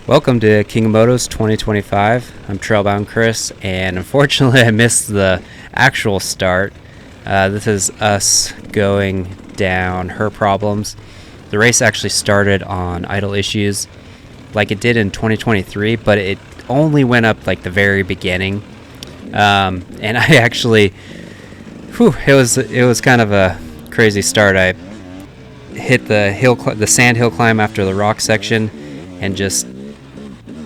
Welcome to King of Motos 2025. I'm Trailbound Chris, and unfortunately I missed the actual start. This is us going down her problems. The race actually started on idle issues like it did in 2023, but it only went up like the very beginning. And I actually, it was kind of a crazy start. I hit the sand hill climb after the rock section and just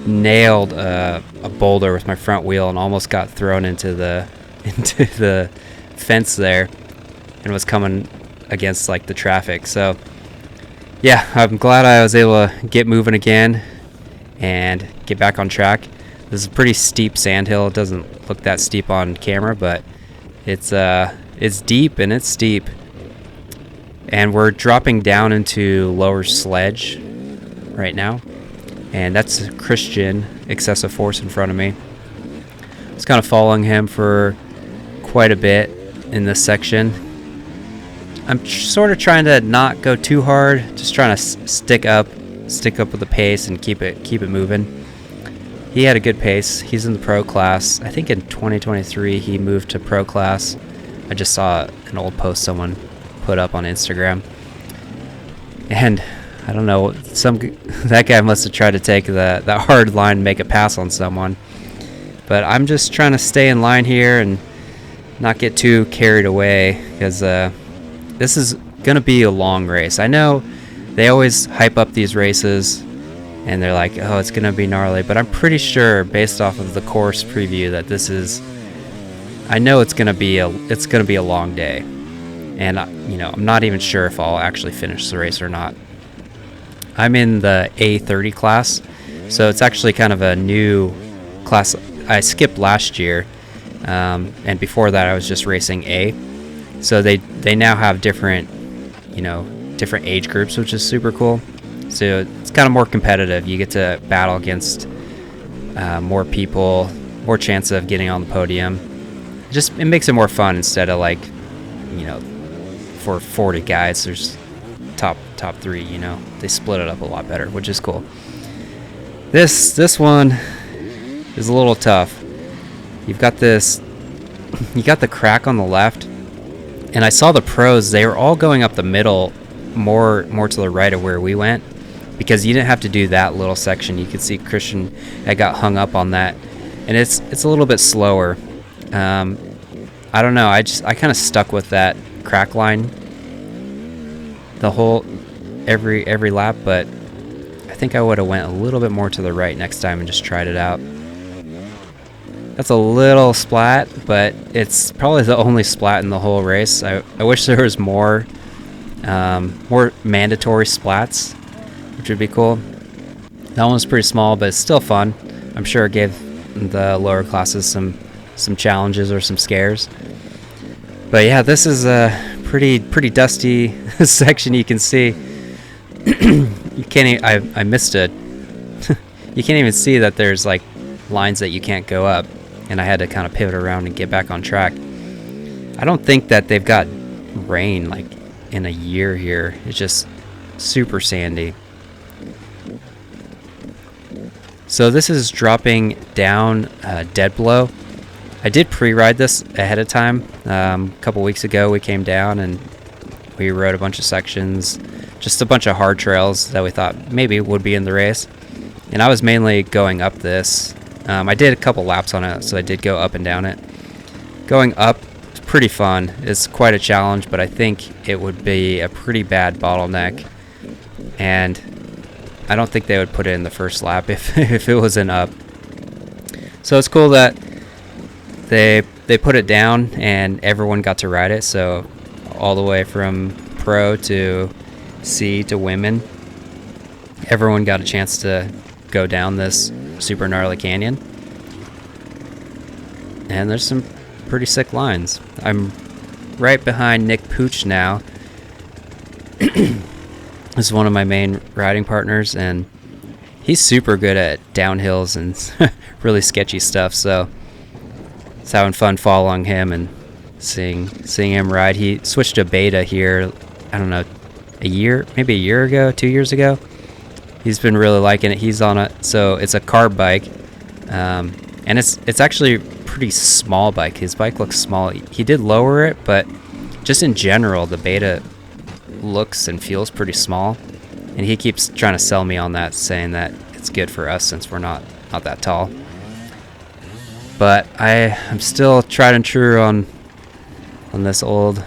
nailed a boulder with my front wheel and almost got thrown into the fence there and was coming against like the traffic. So yeah, I'm glad I was able to get moving again and get back on track. This is a pretty steep sand hill. It doesn't look that steep on camera, but it's deep and it's steep. And we're dropping down into lower sledge right now. And that's Christian, excessive force in front of me. I was kind of following him for quite a bit in this section. I'm sort of trying to not go too hard, just trying to stick up with the pace and keep it moving. He had a good pace. He's in the pro class. I think in 2023 he moved to pro class. I just saw an old post someone put up on Instagram. And I don't know, that guy must have tried to take that hard line and make a pass on someone. But I'm just trying to stay in line here and not get too carried away, because this is going to be a long race. I know they always hype up these races and they're like, oh, it's going to be gnarly. But I'm pretty sure, based off of the course preview, that I know it's going to be a long day. And I'm not even sure if I'll actually finish the race or not. I'm in the A30 class, so it's actually kind of a new class. I skipped last year, and before that I was just racing A. So they now have different age groups, which is super cool. So it's kind of more competitive. You get to battle against more people, more chance of getting on the podium. It makes it more fun instead of for 40 guys, there's top three, they split it up a lot better, which is cool. This one is a little tough. You got the crack on the left, and I saw the pros, they were all going up the middle, more to the right of where we went, because you didn't have to do that little section. You could see Christian had got hung up on that, and it's a little bit slower. I don't know, I kind of stuck with that crack line the whole every lap, but I think I would have went a little bit more to the right next time and just tried it out. That's a little splat, but it's probably the only splat in the whole race. I wish there was more mandatory splats, which would be cool. That one was pretty small, but it's still fun. I'm sure it gave the lower classes some challenges or some scares. But yeah, this is a pretty dusty section. You can see you can't. I missed it. You can't even see that there's like lines that you can't go up, and I had to kind of pivot around and get back on track. I don't think that they've got rain like in a year here. It's just super sandy. So this is dropping down dead below. I did pre-ride this ahead of time. A couple weeks ago we came down and we rode a bunch of sections, just a bunch of hard trails that we thought maybe would be in the race. And I was mainly going up this. I did a couple laps on it, so I did go up and down it. Going up is pretty fun. It's quite a challenge, but I think it would be a pretty bad bottleneck. And I don't think they would put it in the first lap if it wasn't up. So it's cool that they put it down and everyone got to ride it. So all the way from pro to C to women, everyone got a chance to go down this super gnarly canyon. And there's some pretty sick lines. I'm right behind Nick Pooch now. This is one of my main riding partners, and he's super good at downhills and really sketchy stuff, so it's having fun following him and seeing him ride. He switched to beta here, I don't know, maybe a year ago, 2 years ago, He's been really liking it. He's on it, so it's a carb bike, and it's actually a pretty small bike. His bike looks small. He did lower it, but just in general, the Beta looks and feels pretty small. And he keeps trying to sell me on that, saying that it's good for us since we're not that tall. But I'm still tried and true on this old,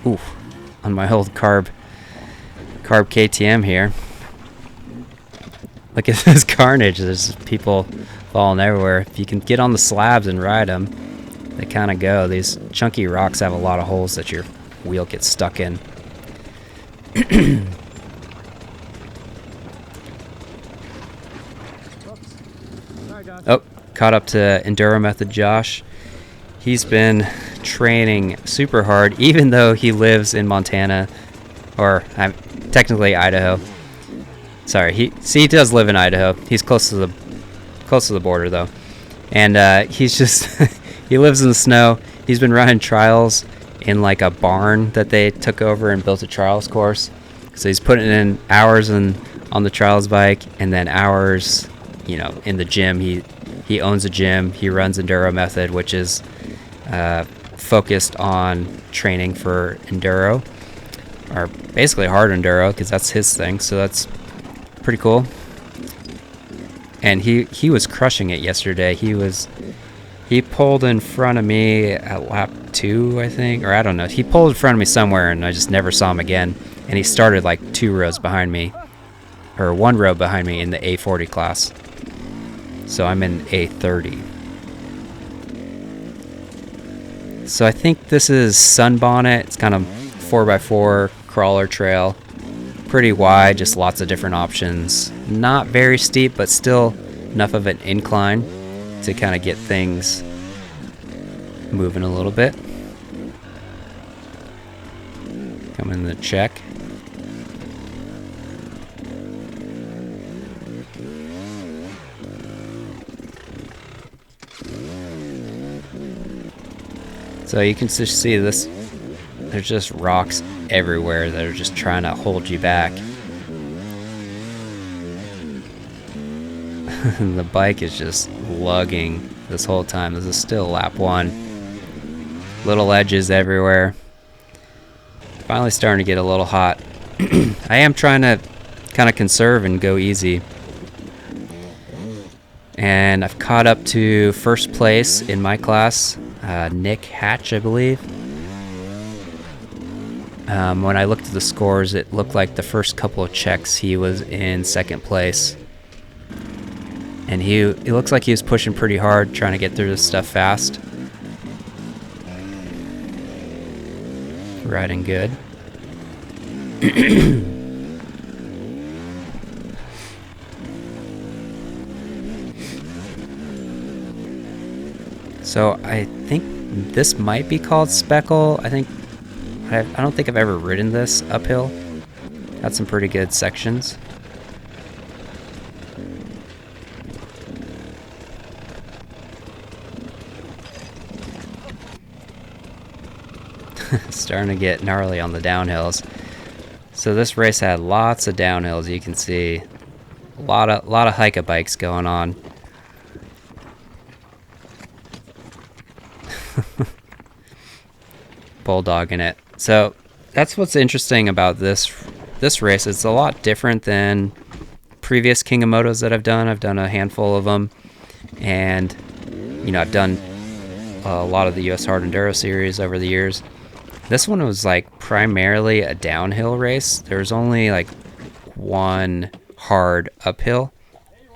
on my old carb KTM here. Look at this carnage. There's people falling everywhere. If you can get on the slabs and ride them, they kind of go. These chunky rocks have a lot of holes that your wheel gets stuck in. Oh, caught up to Enduro Method Josh. He's been training super hard, even though he lives in Montana, or technically Idaho. Sorry, he does live in Idaho. He's close to the border though, and he's just he lives in the snow. He's been running trials in like a barn that they took over and built a trials course. So he's putting in hours on the trials bike, and then hours, in the gym. He owns a gym. He runs Enduro Method, which is focused on training for enduro, or basically hard enduro, because that's his thing. So that's pretty cool. And he was crushing it yesterday. He pulled in front of me at lap 2, I think, or I don't know. He pulled in front of me somewhere, and I just never saw him again. And he started like 2 rows behind me, or 1 row behind me in the A40 class. So I'm in A30. So I think this is Sunbonnet. It's kind of 4x4 crawler trail. Pretty wide, just lots of different options. Not very steep, but still enough of an incline to kind of get things moving a little bit. Coming in the check. So you can just see this, there's just rocks everywhere that are just trying to hold you back. And the bike is just lugging this whole time. This is still lap 1. Little edges everywhere. Finally starting to get a little hot. I am trying to kind of conserve and go easy. And I've caught up to first place in my class. Nick Hatch, I believe. When I looked at the scores, it looked like the first couple of checks he was in second place. And it looks like he was pushing pretty hard, trying to get through this stuff fast. Riding good. So I think this might be called Speckle. I don't think I've ever ridden this uphill. Got some pretty good sections. Starting to get gnarly on the downhills. So this race had lots of downhills. You can see a lot of hike bikes going on. Bulldogging it. So that's what's interesting about this race. It's a lot different than previous King of Motos that I've done. I've done a handful of them, and I've done a lot of the US Hard Enduro series over the years. This one was like primarily a downhill race. There was only like one hard uphill,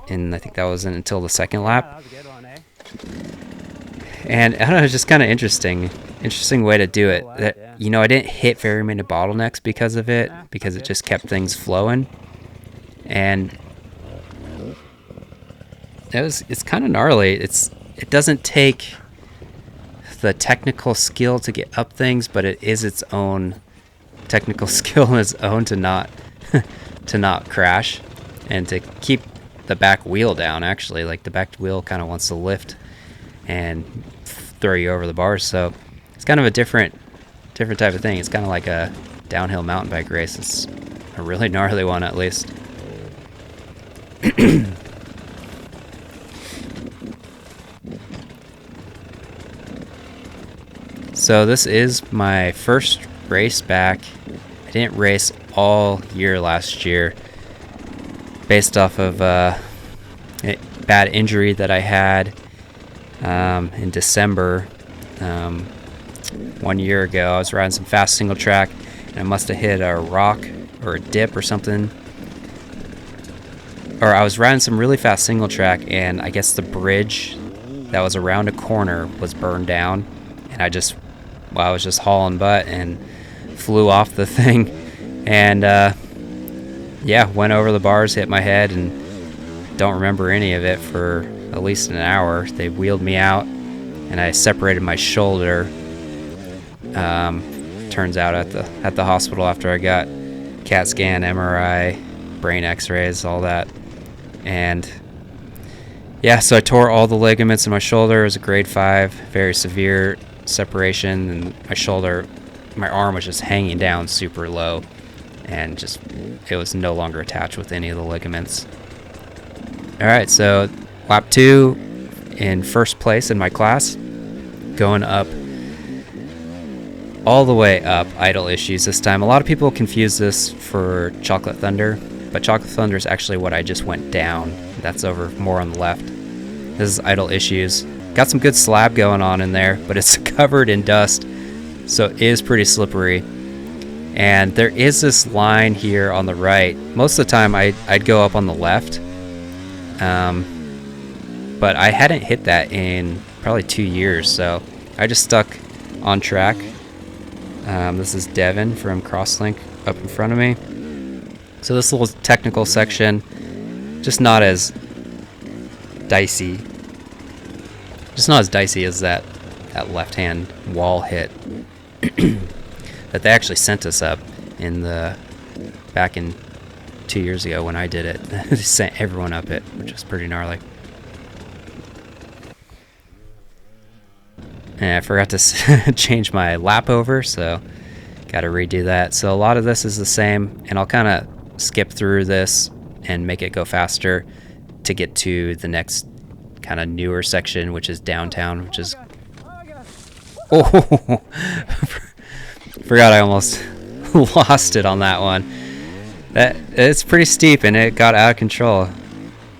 and I think that wasn't until the second lap. And I don't know, it's just kind of interesting way to do it. That I didn't hit very many bottlenecks because of it, because it just kept things flowing. And it's kind of gnarly. It doesn't take the technical skill to get up things, but it is its own technical skill on its own to not crash and to keep the back wheel down. Actually, like the back wheel kind of wants to lift and throw you over the bars. So it's kind of a different type of thing. It's kind of like a downhill mountain bike race. It's a really gnarly one, at least. So this is my first race back. I didn't race all year last year based off of a bad injury that I had in December 1 year ago. I was riding some fast single track and I must have hit a rock or a dip or something. Or I was riding some really fast single track and I guess the bridge that was around a corner was burned down, and I was just hauling butt and flew off the thing, and yeah, went over the bars, hit my head, and don't remember any of it for at least an hour. They wheeled me out and I separated my shoulder. Turns out at the hospital after I got CAT scan, MRI, brain x-rays, all that. And yeah, so I tore all the ligaments in my shoulder. It was a grade 5, very severe separation, and my arm was just hanging down super low, and it was no longer attached with any of the ligaments. Alright, so lap 2 in first place in my class, going up, all the way up, idle issues this time. A lot of people confuse this for Chocolate Thunder, but Chocolate Thunder is actually what I just went down. That's over more on the left. This is idle issues. Got some good slab going on in there, but it's covered in dust, so it is pretty slippery. And there is this line here on the right. Most of the time I'd go up on the left, but I hadn't hit that in probably 2 years, so I just stuck on track. This is Devin from Crosslink up in front of me. So this little technical section, just not as dicey. Just not as dicey as that left-hand wall hit that they actually sent us up back in 2 years ago when I did it. They sent everyone up it, which was pretty gnarly. And I forgot to change my lap over, so got to redo that. So a lot of this is the same, and I'll kind of skip through this and make it go faster to get to the next kind of newer section, which is downtown, which is... Oh! Forgot I almost lost it on that one. It's pretty steep, and it got out of control.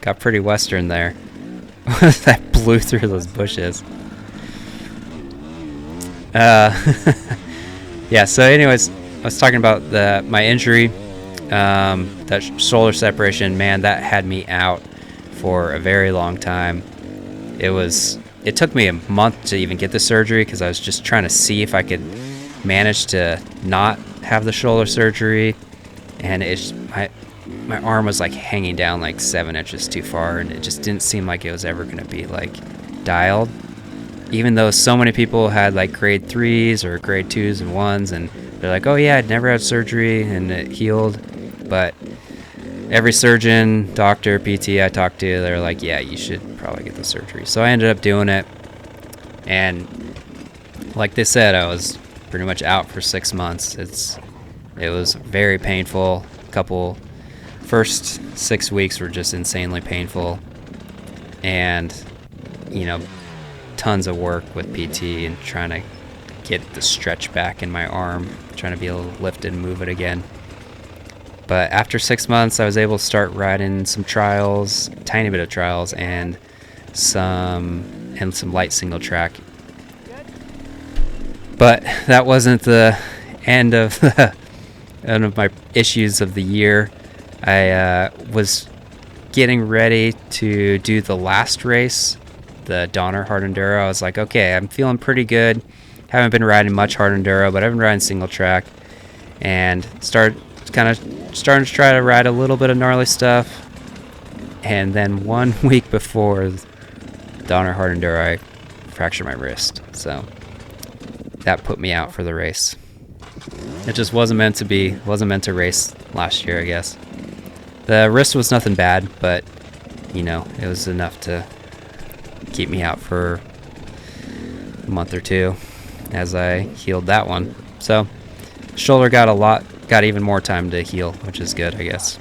Got pretty western there. That blew through those bushes. Yeah, so anyways, I was talking about my injury, that shoulder separation. Man, that had me out for a very long time. It took me a month to even get the surgery because I was just trying to see if I could manage to not have the shoulder surgery, and my arm was like hanging down like 7 inches too far, and it just didn't seem like it was ever going to be like dialed, even though so many people had like grade 3s or grade 2s and 1s, and they're like, oh yeah, I'd never had surgery and it healed. But every surgeon, doctor, PT I talked to, they're like, yeah, you should probably get the surgery. So I ended up doing it, and like they said, I was pretty much out for 6 months. It was very painful. First 6 weeks were just insanely painful, and tons of work with PT and trying to get the stretch back in my arm, trying to be able to lift it and move it again. But after 6 months, I was able to start riding some trials, tiny bit of trials, and some light single track. But that wasn't the end of my issues of the year. I was getting ready to do the last race, the Donner Hard Enduro. I was like, okay, I'm feeling pretty good. Haven't been riding much Hard Enduro, but I've been riding single track, and starting to try to ride a little bit of gnarly stuff. And then 1 week before Donner Hard Enduro, I fractured my wrist, so that put me out for the race. It just wasn't meant to race last year, I guess. The wrist was nothing bad, but it was enough to keep me out for a month or two as I healed that one. So shoulder got even more time to heal, which is good, I guess.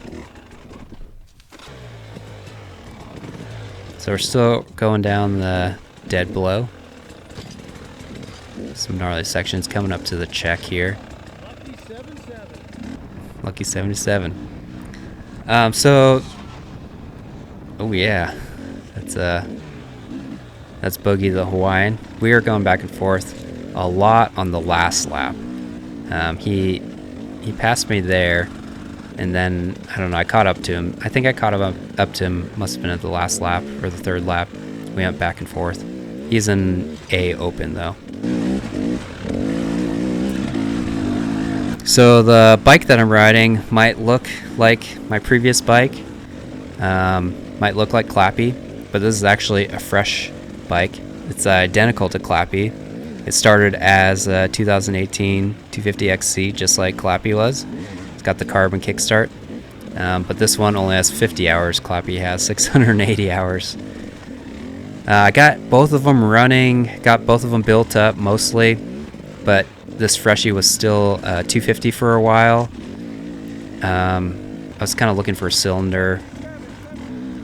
So we're still going down the dead below. Some gnarly sections coming up to the check here. Lucky 77. So, oh yeah, that's Boogie the Hawaiian. We are going back and forth a lot on the last lap. He passed me there, and then I don't know. I caught up to him. I think I caught up to him. Must have been at the last lap or the third lap. We went back and forth. He's in A open though. So the bike that I'm riding might look like my previous bike, might look like Clappy, but this is actually a fresh bike. It's identical to Clappy. It started as a 2018 250XC, just like Clappy was. It's got the carbon kickstart, but this one only has 50 hours. Clappy has 680 hours. I got both of them running, got both of them built up mostly, but this freshie was still 250 for a while. I was kind of looking for a cylinder,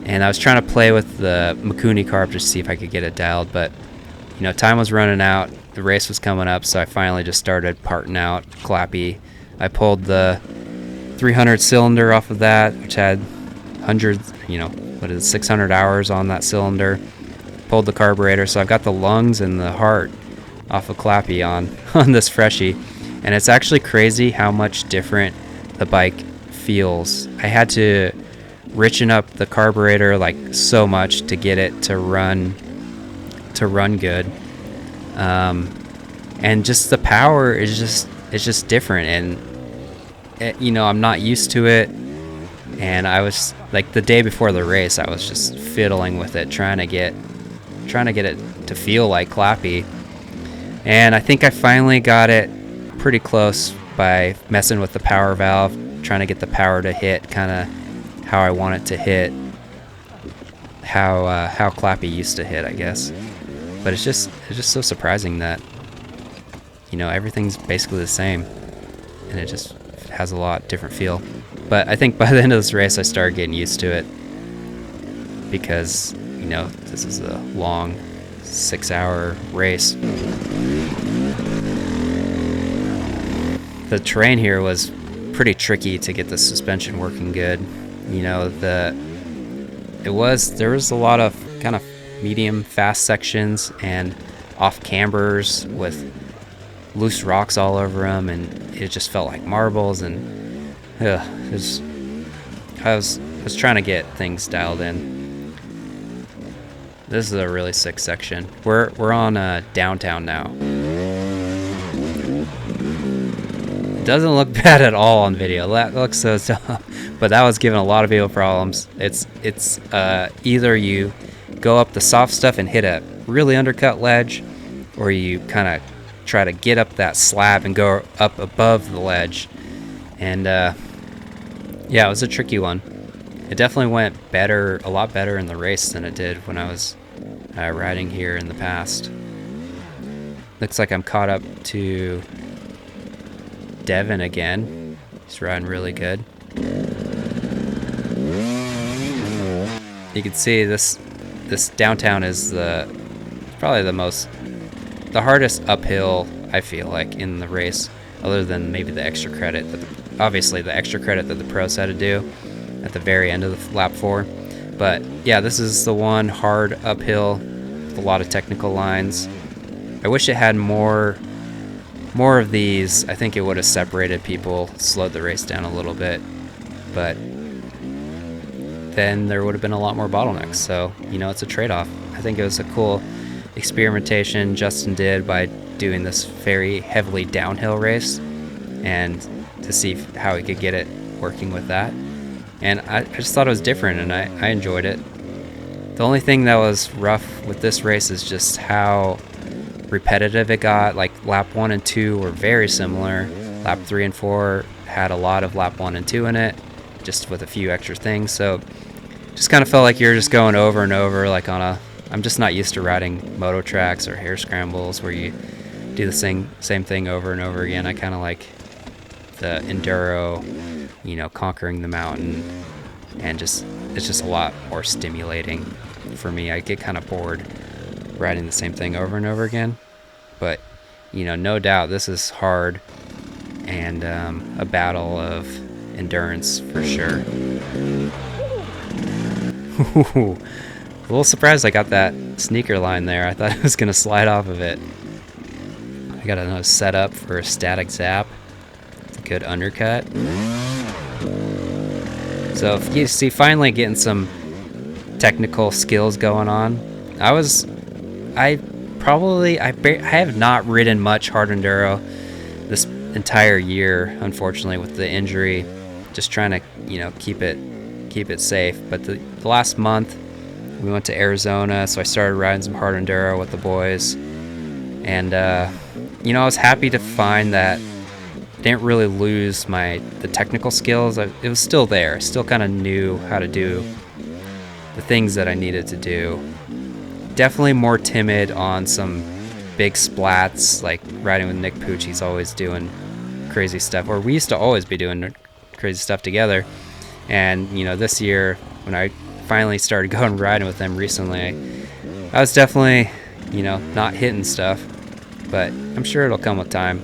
and I was trying to play with the Mikuni carb to see if I could get it dialed, but you know, time was running out, the race was coming up, so I finally just started parting out Clappy. I pulled the 300 cylinder off of that, which had hundreds, 600 hours on that cylinder. Pulled the carburetor, so I've got the lungs and the heart off of Clappy on this freshie, and it's actually crazy how much different the bike feels. I had to richen up the carburetor like so much to get it to run good, and just the power is just different, and I'm not used to it, and I was like, the day before the race I was just fiddling with it, trying to get it to feel like Clappy. And I think I finally got it pretty close by messing with the power valve, trying to get the power to hit kind of how I want it to hit, how Clappy used to hit, I guess. But it's just so surprising that everything's basically the same, and it just has a lot different feel. But I think by the end of this race I started getting used to it, because this is a long 6-hour race. The terrain here was pretty tricky to get the suspension working good. There was a lot of kind of medium fast sections and off cambers with loose rocks all over them, and it just felt like marbles, and I was trying to get things dialed in. This is a really sick section. We're on downtown now. It doesn't look bad at all on video. That looks so tough, but that was giving a lot of people problems. It's either you go up the soft stuff and hit a really undercut ledge, or you kind of try to get up that slab and go up above the ledge. And yeah, it was a tricky one. It definitely went a lot better in the race than it did when I was riding here in the past. Looks like I'm caught up to Devin again. He's riding really good. You can see this downtown is probably the hardest uphill, I feel like, in the race, other than maybe the extra credit obviously the extra credit that the pros had to do at the very end of the lap 4. But yeah, this is the one hard uphill with a lot of technical lines. I wish it had more of these. I think it would have separated people, slowed the race down a little bit, but then there would have been a lot more bottlenecks. So it's a trade-off. I think it was a cool experimentation Justin did by doing this very heavily downhill race, and to see how he could get it working with that. And I just thought it was different, and I enjoyed it. The only thing that was rough with this race is just how repetitive it got. Like lap 1 and 2 were very similar. Lap 3 and 4 had a lot of lap 1 and 2 in it, just with a few extra things. So just kind of felt like you're just going over and over, like I'm just not used to riding moto tracks or hare scrambles where you do the same thing over and over again. I kind of like the enduro, conquering the mountain, and it's just a lot more stimulating. for me. I get kind of bored riding the same thing over and over again. But, you know, no doubt this is hard and a battle of endurance for sure. A little surprised I got that sneaker line there. I thought I was going to slide off of it. I got another setup for a static zap. It's a good undercut. So if you see, finally getting some technical skills going on. I have not ridden much hard enduro this entire year, unfortunately, with the injury. Just trying to, you know, keep it safe. But the last month we went to Arizona, so I started riding some hard enduro with the boys. And you know, I was happy to find that I didn't really lose the technical skills. It was still there. I still kind of knew how to do the things that I needed to do. Definitely more timid on some big splats, like riding with Nick Pooch. He's always doing crazy stuff, or we used to always be doing crazy stuff together. And you know, this year when I finally started going riding with him recently, I was definitely, you know, not hitting stuff, but I'm sure it'll come with time,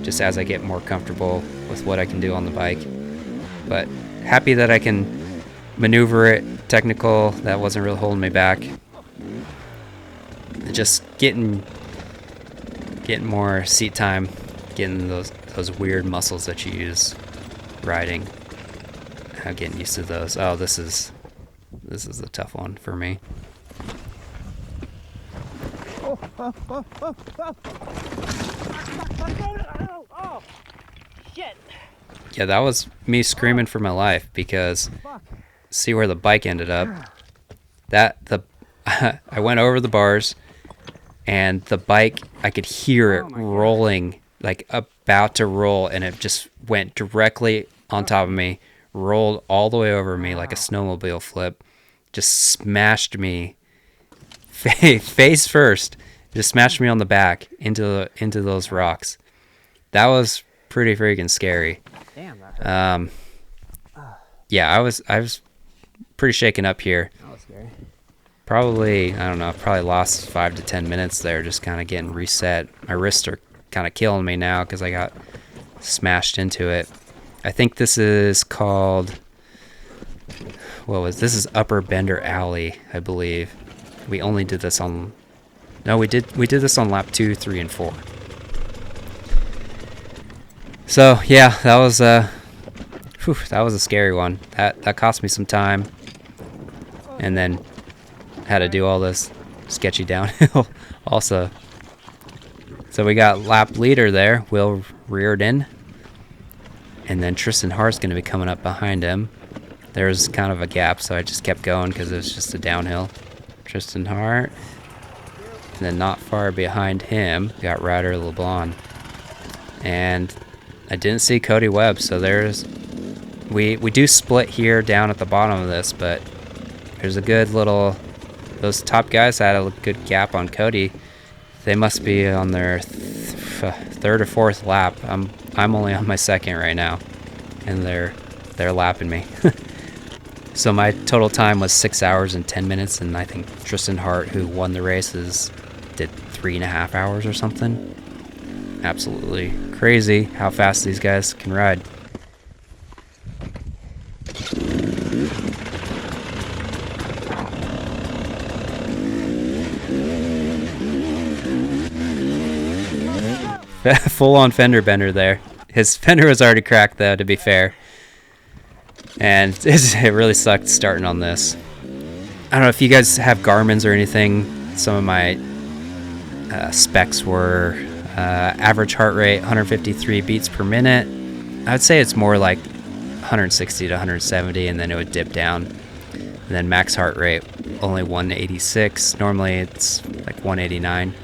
just as I get more comfortable with what I can do on the bike. But happy that I can maneuver it, technical, that wasn't really holding me back. Just getting more seat time, getting those weird muscles that you use riding. I'm getting used to those. Oh, this is a tough one for me. Oh, shit. Yeah, that was me screaming for my life, because see where the bike ended up. I went over the bars, and the bike, I could hear it rolling, like about to roll, and it just went directly on top of me, rolled all the way over me like a snowmobile flip, just smashed me face first, just smashed me on the back into those rocks. That was pretty freaking scary. Damn. Yeah, I was pretty shaken up here. That was scary. Probably, I don't know, probably lost 5 to 10 minutes there, just kind of getting reset. My wrists are kind of killing me now because I got smashed into it. I think this is called, this is Upper Bender Alley, I believe. We only did this on, no, we did this on lap 2, 3, and 4. So yeah, that was a scary one. That cost me some time, and then had to do all this sketchy downhill also. So we got lap leader there, Will Reardon, and then Tristan Hart's going to be coming up behind him. There's kind of a gap, so I just kept going because it was just a downhill. Tristan Hart, and then not far behind him, we got Ryder LeBlanc. And I didn't see Cody Webb, so we do split here down at the bottom of this, but there's a good little, those top guys had a good gap on Cody. They must be on their third or fourth lap. I'm only on my second right now, and they're lapping me. So my total time was 6 hours and 10 minutes, and I think Tristan Hart, who won the races, did 3.5 hours or something. Absolutely crazy how fast these guys can ride. Full-on fender bender there. His fender was already cracked, though, to be fair. And it really sucked starting on this. I don't know if you guys have Garmin's or anything. Some of my specs were average heart rate 153 beats per minute. I would say it's more like 160 to 170, and then it would dip down. And then max heart rate only 186. Normally it's like 189.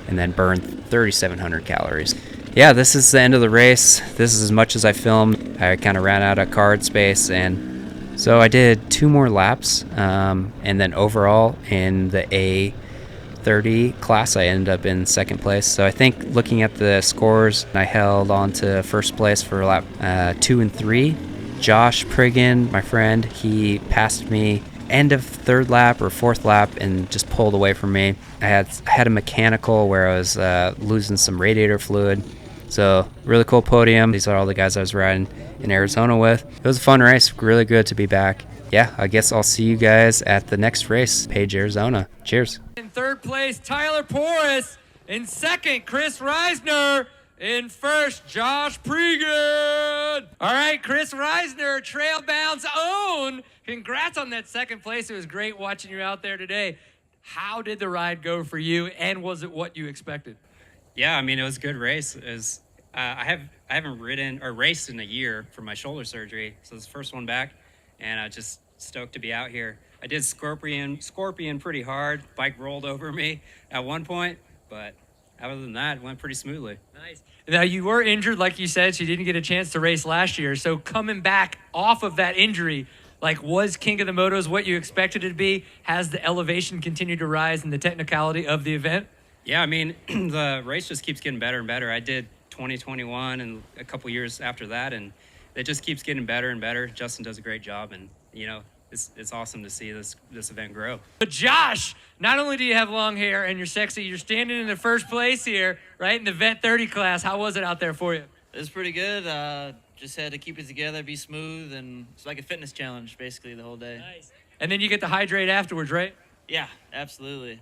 And then burn 3,700 calories. Yeah, this is the end of the race. This is as much as I filmed. I kind of ran out of card space, and so I did 2 more laps. And then overall in the A30 class, I ended up in second place. So I think looking at the scores, I held on to first place for lap 2 and 3. Josh Priggin, my friend, he passed me end of third lap or fourth lap and just pulled away from me. I had a mechanical where I was losing some radiator fluid. So really cool podium. These are all the guys I was riding in Arizona with. It was a fun race. Really good to be back. Yeah, I guess I'll see you guys at the next race, Page, Arizona. Cheers. In third place, Tyler Porras. In second, Chris Reisner. In first, Josh Pregan. All right, Chris Reisner, Trailbound's own. Congrats on that second place. It was great watching you out there today. How did the ride go for you, and was it what you expected? Yeah, I mean, it was a good race. It was, I haven't ridden or raced in a year for my shoulder surgery, so it's the first one back, and I was just stoked to be out here. I did scorpion pretty hard. Bike rolled over me at one point, but other than that, it went pretty smoothly. Nice. Now, you were injured, like you said, so you didn't get a chance to race last year. So coming back off of that injury, like, was King of the Motos what you expected it to be? Has the elevation continued to rise in the technicality of the event? Yeah, I mean, the race just keeps getting better and better. I did 2021 and a couple years after that, and it just keeps getting better and better. Justin does a great job, and, you know, it's awesome to see this event grow. But Josh, not only do you have long hair and you're sexy, you're standing in the first place here, right, in the Vet 30 class. How was it out there for you? It was pretty good. Just had to keep it together, be smooth, and it's like a fitness challenge basically the whole day. Nice. And then you get to hydrate afterwards, right? Yeah, absolutely.